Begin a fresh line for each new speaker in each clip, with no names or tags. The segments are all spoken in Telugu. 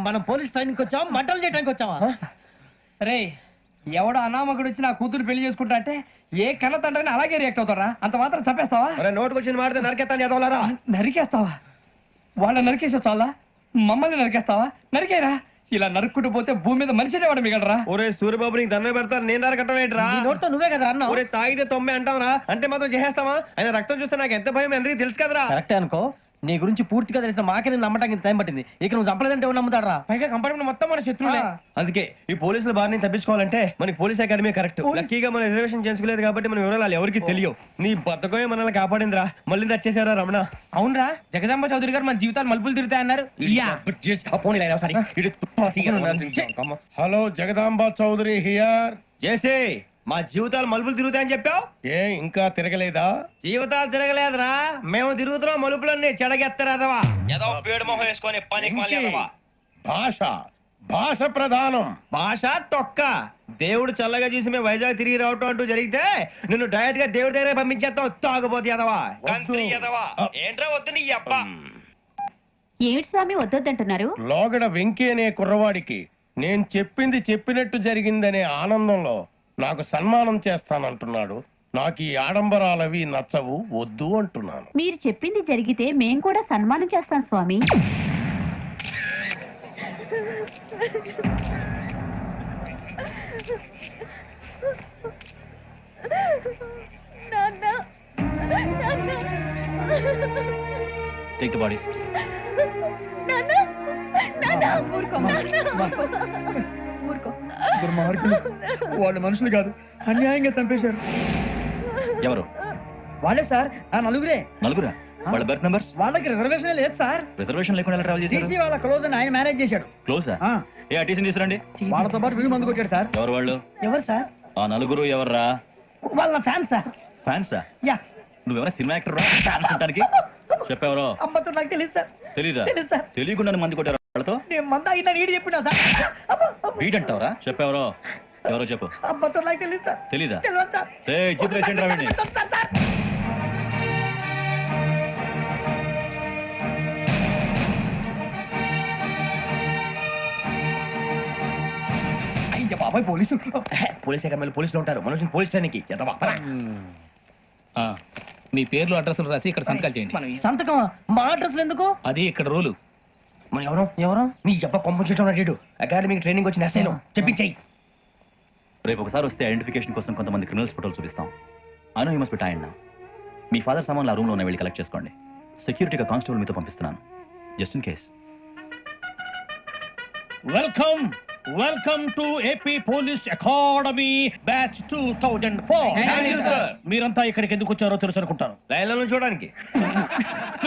మనం పోలీస్ ట్రైనింగ్ వచ్చావా మంటలు చేయడానికి వచ్చావా?
రే ఎవడో అనామకుడు వచ్చి నా కూతురు పెళ్లి చేసుకుంటా అంటే ఏ కన్న తండ్రిని అలాగే రియాక్ట్ అవుతారా? అంత మాత్రం చంపేస్తావా?
నోటుకు వచ్చిన మాడితే నరికెత్తాను ఎదవలారా.
నరికేస్తావా? వాళ్ళని నరికేసా చాలా, మమ్మల్ని నరికేస్తావా? నరికేరా. ఇలా నరుక్కుంటూ పోతే భూమి మీద మనిషినే వాడు మిగలరా.
ఒరే సూర్యబాబు నీకు దండ పెడతాను, నేను నరకటం ఏంట్రా?
నోటితో నువ్వే కదా అన్నా.
ఒరే తాగితే తొమ్మే అంటావురా, అంటే మాత్రం చేసేస్తావా? ఆయన రక్తం చూస్తే నాకు ఎంత భయం అందరికీ తెలుసు కదరా.
కరెక్టే అనుకో, నీ గురించి పూర్తిగా తెలిసిన మాకే నేను నమ్మటానికి టైం పట్టింది. ఇక నువ్వు చంపలేదంటే ఎవరు నమ్ముతాడరా?
పైగా కంపార్ట్మెంట్ మొత్తం మన శత్రువులే.
అందుకే ఈ పోలీసుల బారిని తప్పించుకోవాలంటే మనకి పోలీస్ అకాడమీ కరెక్ట్. లక్కీగా మనం రిజర్వేషన్ చేసుకోలేదు కాబట్టి మన వివరాలు ఎవరికి తెలియవు. నీ బతకమే మనల్ని కాపాడిందిరా. మళ్ళీ నచ్చేసారా రమణ?
అవునరా, జగదాంబ చౌదరి గారు మన జీవితాలు మలుపులు తిరుగుతాయన్నారు.
Hello, Jagadamba Chowdary here.
చేసే మా జీవితాలు మలుపులు తిరుగుతాయని చెప్పావు.
ఏ ఇంకా తిరగలేదా?
జీవితాలు తిరగలేదురా, మేము తిరుగుతున్నాం మలుపులన్నీ. చెడగెత్తరాదవా ఏదో పేడు మొహం వేసుకొని పనికి మళ్ళీ
భాష భాష ప్రధానం.
భాష తొక్క. దేవుడు చల్లగా చూసి మేము వైజాగ్ తిరిగి రావటం అంటూ జరిగితే నిన్ను డైరెక్ట్ గా దేవుడి దగ్గర పంపించేస్తాం. తాగబోతు ఎదవా, కంత్రి ఎదవా. ఏంట్రా వద్దు నీ అబ్బా.
ఏమిటి స్వామి వద్దంటున్నారు?
లోగడ వెంకీ అనే కుర్రవాడికి నేను చెప్పింది చెప్పినట్టు జరిగిందనే ఆనందంలో నాకు సన్మానం చేస్తానంటున్నాడు. నాకు ఈ ఆడంబరాలవి నచ్చవు, వద్దు అంటున్నాను.
మీరు చెప్పింది జరిగితే మేం కూడా సన్మానం చేస్తాం స్వామి.
Take the bodies.
వాళ్ళు మనుషులు కాదు, అన్యాయంగా చంపేశారు.
ఎవరు?
వాళ్ళే సార్, ఆ నలుగురే.
నలుగురా? వాళ్ళ బర్త్ నంబర్స్?
వాళ్ళకి రిజర్వేషన్ లేదు సార్.
రిజర్వేషన్ లేకుండా ఎలా ట్రావెల్ చేశారు?
టీసీ వాళ్ళ క్లోజ్ అని ఆయన మేనేజ్ చేశాడు.
క్లోజా? ఏ ఆ టీసీని తీసుకురండి.
వాళ్ళతో పాటు వీళ్ళు మందు కొట్టాడు సార్.
ఎవరు వాళ్ళు?
ఎవరు సార్?
ఆ నలుగురు ఎవర్రా?
వాళ్ళ ఫ్యాన్స్ సార్.
ఫ్యాన్సా?
యా.
నువ్వెవరా సినిమా యాక్టర్ రా ఫ్యాన్స్ అంటానికి? చెప్పెవరో?
అమ్మతో నాకు తెలియదు సార్.
తెలీదా?
తెలుసు సార్.
తెలియకుండా మంది కొట్టారు వాళ్ళతో?
నేను మంద అయినా నీడి చెప్పినా సార్.
వీడంటావరా? చెప్పెవరో? ఎవరో చెప్పు.
అమ్మతో నాకు తెలియదు సార్.
తెలీదా?
తెలియదు సార్.
జీప్ వేసేయండి రా వీడిని.
అయ్య బాబాయ్, పోలీసు.
పోలీస్ అకాడమీలో పోలీసులు ఉంటారు, మనుషులు పోలీస్ ట్రైనింగ్ కి ఎదవా.
మీ పేర్లు అడ్రస్లు రాసి ఇక్కడ సంతకాలు చేయండి.
సంతకం? మా అడ్రస్లు ఎందుకు?
అది ఇక్కడ రూలు.
మనం ఎవరు?
ఎవరు?
నీ అబ్బా పంపించడం అడిగాడు. అకాడమీకి ట్రైనింగ్ వచ్చిన ఎస్ఐలో చెప్పించాయి.
రేపు ఒకసారి వస్తే ఐడెంటిఫికేషన్ కోసం కొంతమంది క్రిమినల్స్ ఫోటోలు చూపిస్తాం. I know you must be tired now. Me father సామాన్లు ఆ రూమ్ లోనే వెళ్ళి కలెక్ట్ చేసుకోండి. సెక్యూరిటీగా కానిస్టేబుల్ మీతో పంపిస్తున్నాను, just in case.
Welcome welcome to AP police academy batch 2004. మీరంతా ఇక్కడికి ఎందుకు వచ్చారో తెలుసు అనుకుంటాను.
లైన్లో చూడడానికి.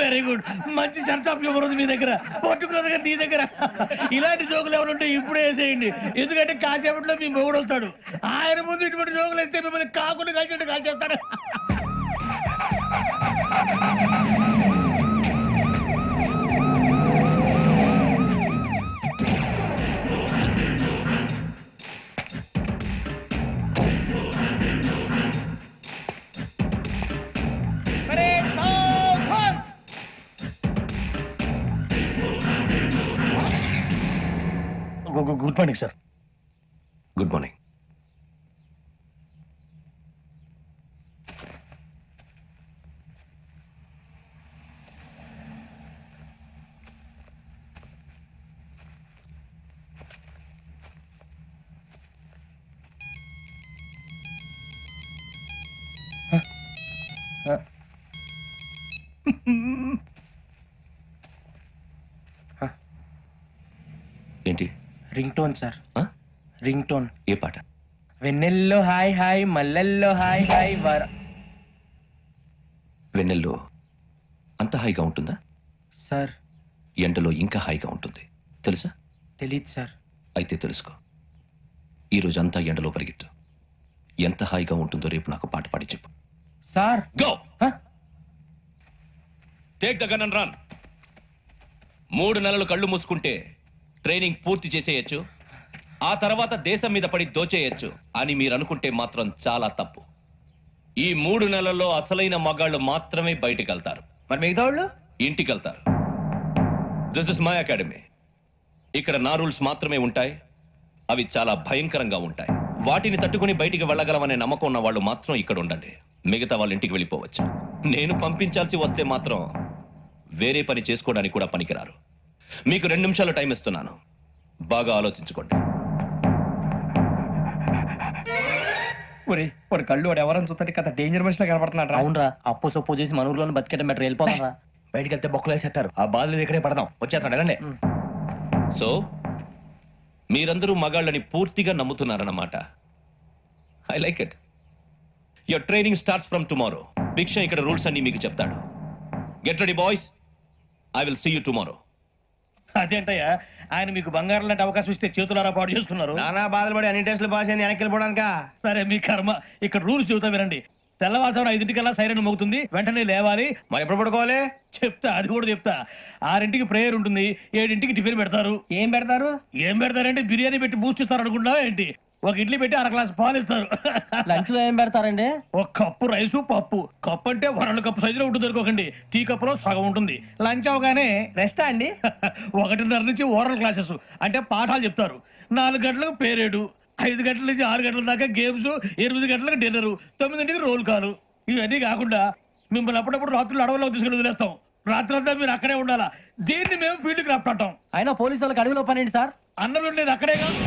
వెరీ గుడ్, మంచి చర్చ ఆఫ్ హ్యూమర్ ఉంది మీ దగ్గర, పర్టికులర్ గా నీ దగ్గర. ఇలాంటి జోకులు ఎవరుంటే ఇప్పుడే వేసేయండి, ఎందుకంటే కాసేపట్లో మీ మొగుడు వస్తాడు. ఆయన ముందు ఇటువంటి జోకులు వేస్తే మిమ్మల్ని కాకుండా కాల్చేట్టు కాల్చేస్తాడు. Good morning sir.
Good morning. ఏంటి?
Ringtone sir, ringtone.
ఏ పాట?
వెన్నెల్లో హాయ్ హాయ్, మల్లెల్లో హాయ్ హాయ్ వర.
వెన్నెల్లో అంత హాయిగా ఉంటుందా
సార్?
ఎండలో ఇంకా హాయిగా ఉంటుంది తెలుసా?
తెలీదు సార్.
అయితే తెలుసుకో. ఈరోజు అంతా ఎండలో పరిగెత్తు. ఎంత హాయిగా ఉంటుందో రేపు నాకు పాట పాడి చెప్పు.
Sir
go. Take the gun and run. 3 నెలలు కళ్ళు మూసుకుంటే ట్రైనింగ్ పూర్తి చేసేయచ్చు, ఆ తర్వాత దేశం మీద పడి దోచేయచ్చు అని మీరు అనుకుంటే మాత్రం చాలా తప్పు. ఈ 3 నెలల్లో అసలైన మగాళ్ళు మాత్రమే బయటికి వెళ్తారు.
మరి మిగతా వాళ్ళు
ఇంటికి వెళ్తారు. This is my academy. ఇక్కడ నా రూల్స్ మాత్రమే ఉంటాయి. అవి చాలా భయంకరంగా ఉంటాయి. వాటిని తట్టుకుని బయటికి వెళ్ళగలమనే నమ్మకం ఉన్న వాళ్ళు మాత్రం ఇక్కడ ఉండండి. మిగతా వాళ్ళ ఇంటికి వెళ్ళిపోవచ్చు. నేను పంపించాల్సి వస్తే మాత్రం వేరే పని చేసుకోవడానికి కూడా పనికిరారు. మీకు 2 నిమిషాలు టైం ఇస్తున్నాను. బాగా ఆలోచించుకోండి.
ఒరే వాడు కళ్ళు వాడు ఎవరైనా చూస్తే కథ డేంజర్ మనిషిలో కనపడుతున్నాడు రా.
అవునరా, అప్పు సొప్పు చేసి మన ఊర్లో బతికేటం బెటర్. వెళ్ళిపోతాం రా.
బయటికి వెళ్తే బొక్కలు వేసేస్తారు. ఆ బాధలు ఇక్కడే పడదాం. వచ్చేస్తాడు వెళ్ళండి.
సో మీరందరూ మగాళ్ళని పూర్తిగా నమ్ముతున్నారన్నమాట. I like it. Your training starts from tomorrow. Bhiksha ఇక్కడ రూల్స్ అన్ని మీకు చెప్తాడు. Get ready boys. I will see you tomorrow.
అదేంటయ్యా, ఆయన మీకు బంగారం లాంటి అవకాశం ఇస్తే చేతులారా పాటు చేసుకున్నారు.
నానా బాధలు పడి అన్ని టెస్టులు పాస్ అయింది, వెనక్కి వెళ్ళిపోవడానికా?
సరే మీ కర్మ. ఇక్కడ రూల్స్ చెబుతా వినండి. తెల్లవారుజామున 5 సైరన్ మోగుతుంది, వెంటనే లేవాలి.
మరి ఎప్పుడు పడుకోవాలి?
చెప్తా, అది కూడా చెప్తా. 6 ప్రేయర్ ఉంటుంది, 7 టిఫిన్ పెడతారు.
ఏం పెడతారు?
ఏం పెడతారంటే బిర్యానీ పెట్టి బూస్ట్ ఇస్తారు అనుకుంటున్నావా ఏంటి? ఒక ఇడ్లీ పెట్టి 1 గ్లాస్ పాలు ఇస్తారు.
లంచ్ లో ఏం పెడతారండి?
ఒక కప్పు రైసు పప్పు. కప్పు అంటే 2 కప్పు సైజులో ఉంటుంది అనుకోకండి. టీ కప్పులో సగం ఉంటుంది. లంచ్ అవగానే
రెస్టా అండి?
1:30 నుంచి ఓరల్ క్లాసెస్ అంటే పాఠాలు చెప్తారు. 4 గంటలకు పేరేడు, 5 గంటల నుంచి 6 గంటల దాకా గేమ్స్, 8 గంటలకు డిన్నర్, 9ంటికి రోల్ కాలు. ఇవన్నీ కాకుండా మిమ్మల్ని అప్పుడప్పుడు రాత్రులు అడవుల్లో తీసుకుని వదిలేస్తాం. రాత్రంతా మీరు అక్కడే ఉండాలా. దీన్ని మేము ఫీల్డ్ క్రాఫ్ట్ అంటాం.
అయినా పోలీసు వాళ్ళకి అడవిలో పని ఏంటి సార్?
అన్నలు ఉండేది అక్కడే కాదు.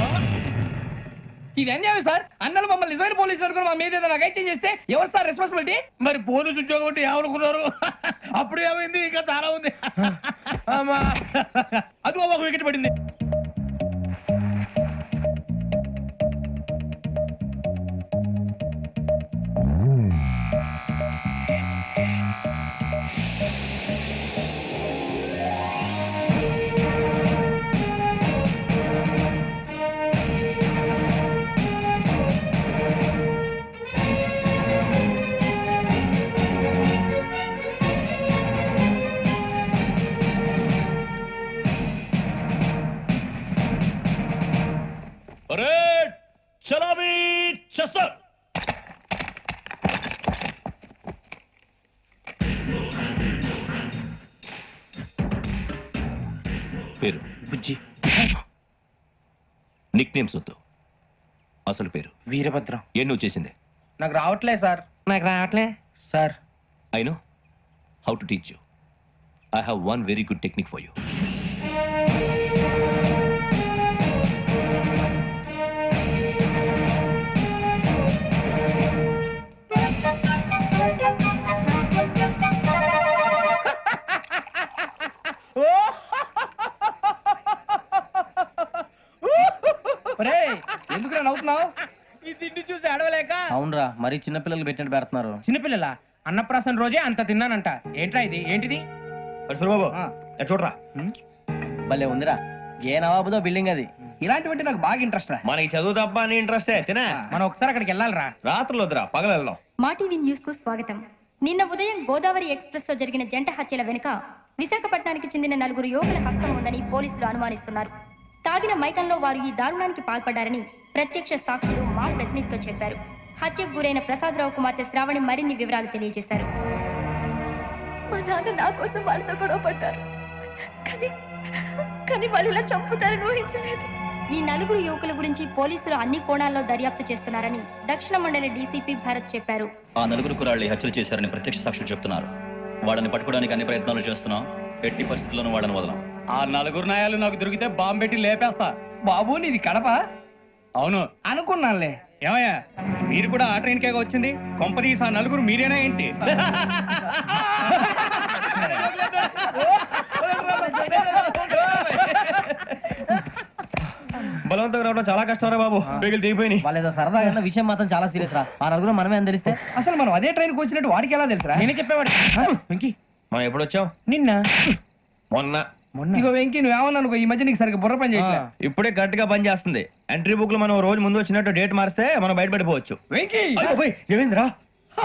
ఇది అన్యాయం సార్. అన్నలు మమ్మల్ని నిజమైన పోలీసులు అనుకుని మా మీద ఏదైనా చేంజ్ చేస్తే ఎవరు సార్ రెస్పాన్సిబిలిటీ?
మరి పోలీసు ఉద్యోగం అంటే ఏమనుకున్నారు? అప్పుడు ఏమైంది? ఇంకా చాలా ఉంది. అది ఒక వికెట్ పడింది.
పరేడ్ చలామీ చేస్తారు. పేరు
బుజ్జి.
నిక్ నేమ్స్ వద్దు. అసలు పేరు
వీరభద్రం.
ఏ నువ్వు చేసింది?
నాకు రావట్లే సార్.
నాకు రావట్లే
sir
I know how to teach you. I have one very good technique for you.
ఎందుకు నవ్వుతున్నావు?
ఈ తిండి చూసి అడవలేక. అవునరా, మరి చిన్నపిల్లలు పెట్టినట్టు పెడుతున్నారు.
చిన్నపిల్లల అన్నప్రాసన రోజే అంత తిన్నానంట. ఏంట్రా ఇది? ఏంటిది?
బాబు చూడరా, భలే ఉందిరా. ఏ నవాబుదో బిల్డింగ్ అది.
ఇలాంటివంటే నాకు బాగా ఇంట్రెస్ట్ రా.
మనకి చదువు తప్ప అని ఇంట్రెస్టే. తినా
మనం ఒకసారి అక్కడికి వెళ్ళాలిరా.
రాత్రులు వద్దురా, పగలు వెళ్దాం.
మా టీవీ న్యూస్ కు స్వాగతం. నిన్న ఉదయం గోదావరి ఎక్స్ప్రెస్ లో జరిగిన జంట హత్యల వెనుక విశాఖపట్నానికి చెందిన 4 యువకుల హస్తం ఉందని పోలీసులు అనుమానిస్తున్నారు. తాగిన మైకంలో వారు ఈ దారుణానికి పాల్పడ్డారని ప్రత్యక్ష సాక్షులు మా ప్రతినిధితో చెప్పారు. హత్యకు గురైన ప్రసాదరావు కుమార్తె శ్రావణి మరిన్ని వివరాలు తెలియజేశారు.
మా నాన్న నా కోసం వాళ్ళతో గొడవ పడ్డారు, కానీ వాళ్ళు ఇలా చంపుతారని ఊహించలేదు.
ఈ 4 యువకుల గురించి పోలీసులు అన్ని కోణాల్లో దర్యాప్తు చేస్తున్నారని దక్షిణ మండలి డీసీపీ భరత్ చెప్పారు.
ఆ 4 కుర్రాళ్ళు హత్యలు చేశారని ప్రత్యక్ష సాక్షులు చెప్తున్నారు. వాళ్ళని పట్టుకోవడానికి అన్ని ప్రయత్నాలు చేస్తున్నాం. ఎట్టి పరిస్థితుల్లోనూ వాళ్ళని వదలం.
ఆ 4 నాయాలు నాకు దొరికితే బాంబు పెట్టి లేపేస్తా. బాబు నీది కడప? అవును అనుకున్నానులే. ఏమయ్యా, మీరు కూడా ఆ ట్రైన్ కేగా వచ్చింది? కొంపదీసి ఆ 4 మీరేనా ఏంటి?
బలవంతంగా రావడం చాలా కష్టం రా బాబు. బేగులు దిగిపోయినాయి. వాళ్ళేదో సరదాగా విషయం మాత్రం చాలా సీరియస్ రా. ఆ 4 మనమే అని తెలిస్తే
అసలు మనం అదే ట్రైన్ కి వచ్చినట్టు వాడికి ఎలా తెలుసురా? నేనే చెప్పేవాడు. వెంకీ,
మనం ఎప్పుడు వచ్చాం?
నిన్న
మొన్న.
ఇగో వెంకీ, నువ్వేమన్నా అనుకో, ఈ మధ్య నీకు సరిగ్గా బుర్ర పని చేయట్లే.
ఇప్పుడే కరెక్ట్ గా పని చేస్తుంది. ఎంట్రీ బుక్ లో మనం రోజు ముందు వచ్చినట్టు డేట్ మారిస్తే మనం బయటపడిపోవచ్చు.
వెంకీ,
ఏమైందిరా?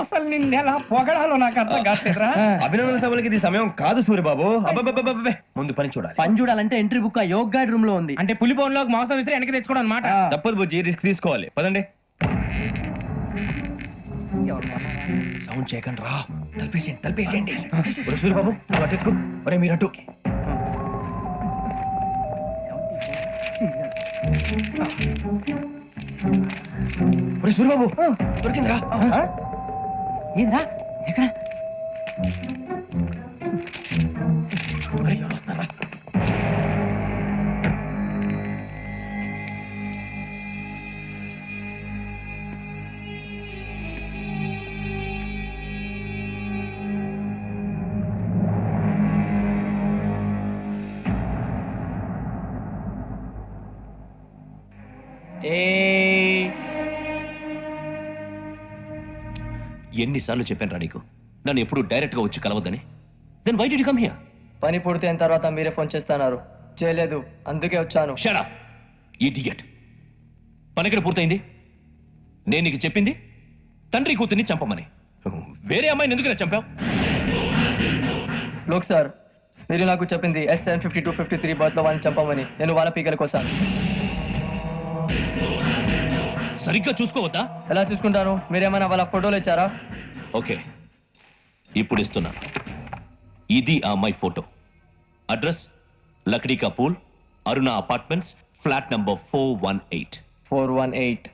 అసలు నిన్న ఎలా పొగడాలో నాకు అర్థం కాట్లేదురా.
అభినందన సభలకి ఇది సమయం కాదు సూర్యబాబు. అబ్బబ్బబ్బబ్బబ్బే, ముందు పని చూడాలి. పని చూడాలంటే ఎంట్రీ బుక్ ఆ యోగ్ గైడ్ రూమ్ లో ఉంది.
అంటే పులి బోన్ లోకి మాంసం విసిరి వెనక్కి తెచ్చుకోవడం అనమాట.
తప్పదు బుజ్జి, రిస్క్ తీసుకోవాలి. పదండి. సౌండ్ చేయకండి రా. తలపేసేయండి. సూర్యబాబు నువ్వు అటు ఎత్తుకో. ఒరే మీరు అటు. ఒరే సూరిబాబు దొరికిందిరా.
ఏంద్రా ఎక్కడ
ఒరే, ఎవరు వస్తున్నారా?
ఎన్నిసార్లు చెప్పాను నీకు నన్ను ఎప్పుడు డైరెక్ట్ గా వచ్చి కలవద్దని? Then why did you come here?
పని పూర్తయిన తర్వాత మీరే ఫోన్ చేస్తున్నారు. చేయలేదు, అందుకే వచ్చాను.
Shut up idiot. పని ఎక్కడ పూర్తయింది? నేను నీకు చెప్పింది తండ్రి కూతుర్ని చంపమని. వేరే అమ్మాయిని ఎందుకు చంపావు?
లోక్ సార్, మీరు నాకు చెప్పింది SN 5253 బర్త్ లో వాళ్ళని చంపమని. నేను వాళ్ళ పీకల కోసం.
సరిగ్గా చూసుకోవద్దా?
ఎలా చూసుకుంటాను? మీరేమైనా వాళ్ళ ఫోటోలు ఇచ్చారా?
ఓకే, ఇప్పుడు ఇస్తున్నాను. ఇది ఆ అమ్మాయి photo. Address Lakdi pool, Aruna apartments, flat number 418.
418.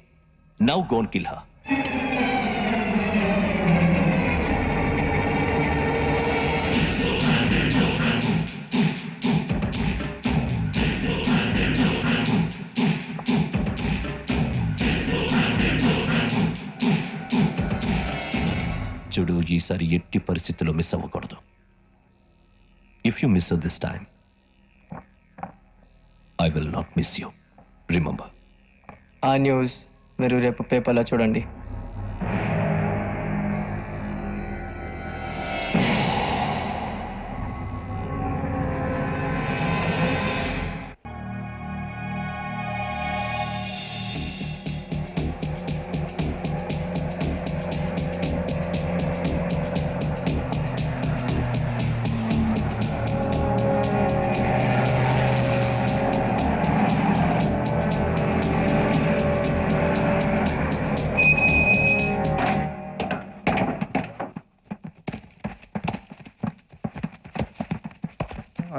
Now go and kill her. చూడు, ఈసారి ఎట్టి పరిస్థితుల్లో మిస్ అవ్వకూడదు. If you miss this time I will not miss you. Remember.
ఆ న్యూస్ మీరు రేపు పేపర్లో చూడండి.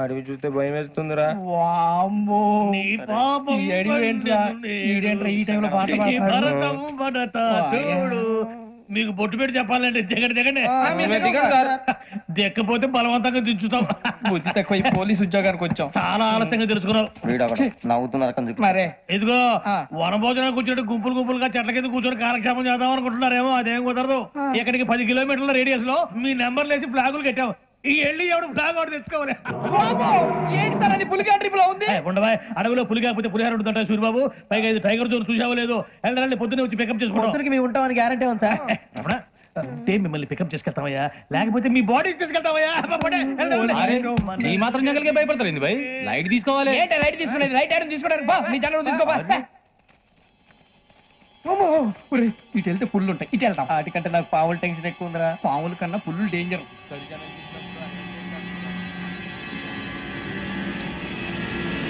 అడవి చూస్తే భయం వేస్తుందిరా.
వామ్మో
నీ పాపం
ఈ అడవి ఏంట్రా? ఈడేంట్రా ఈ టైంలో పాట
ఈ
పాడుతున్నాడు?
భరతము భరత చూడు. మీకు బొట్టు పెట్టి చెప్పాలంటే దిగండి దిగండి. దిక్కపోతే బలవంతంగా దించుతాం.
బుద్ధి తక్కువ, ఈ పోలీస్ ఉద్యోగానికి వచ్చాం.
చాలా ఆలస్యంగా తెలుసుకున్నావు.
నవ్వుతున్నారు.
మరే
ఇదిగో
ఆ.
వనభోజనం కూర్చొని గుంపులు గుంపులుగా చెట్ల కింద కూర్చొని కాలక్షేపం చేద్దాం అనుకుంటున్నారేమో. అదేం కుదరదు. ఇక్కడికి 10 కిలోమీటర్ల రేడియస్ లో మీ నెంబర్లు వేసి ఫ్లాగులు కట్టాం. ఈ వెళ్ళి ఎవడు ఫ్లాగ్ ఒకటి తెచ్చుకోవాలి.
ఏంటి సార్ అది పులిగా ట్రిప్ లో ఉంది?
ఉండవా, అడవిలో పులి కాకపోతే పులిహార ఉంటుంటాయి సూరిబాబు. పైగా ఇది టైగర్ జోన్ చూసావో లేదో. వెళ్ళాలంటే పొద్దున్నే వచ్చి పికప్ చేసుకుంటాం.
మేము ఉంటామని గ్యారంటీ ఉంది సార్.
రమణ, అంటే మిమ్మల్ని పికప్ చేసుకెళ్తామయ్యా, లేకపోతే మీ బాడీ తీసుకెళ్తామయ్యా.
అరే, ఈ మాత్రం జంగల్కే భయపడతారు భయ్? లైట్ తీసుకోవాలి. ఏంటి లైట్ తీసుకునేది? లైట్ ఆడని తీసుకోవడానికి బా, మీ జంగల్ తీసుకోబా. ఇటు వెళ్తే పుల్లు ఉంటాయి, ఇటు వెళ్తాం.
వాటికంటే నాకు పావులు టెన్షన్ ఎక్కువ ఉందిరా.
పాముల కన్నా పుల్లు డేంజర్.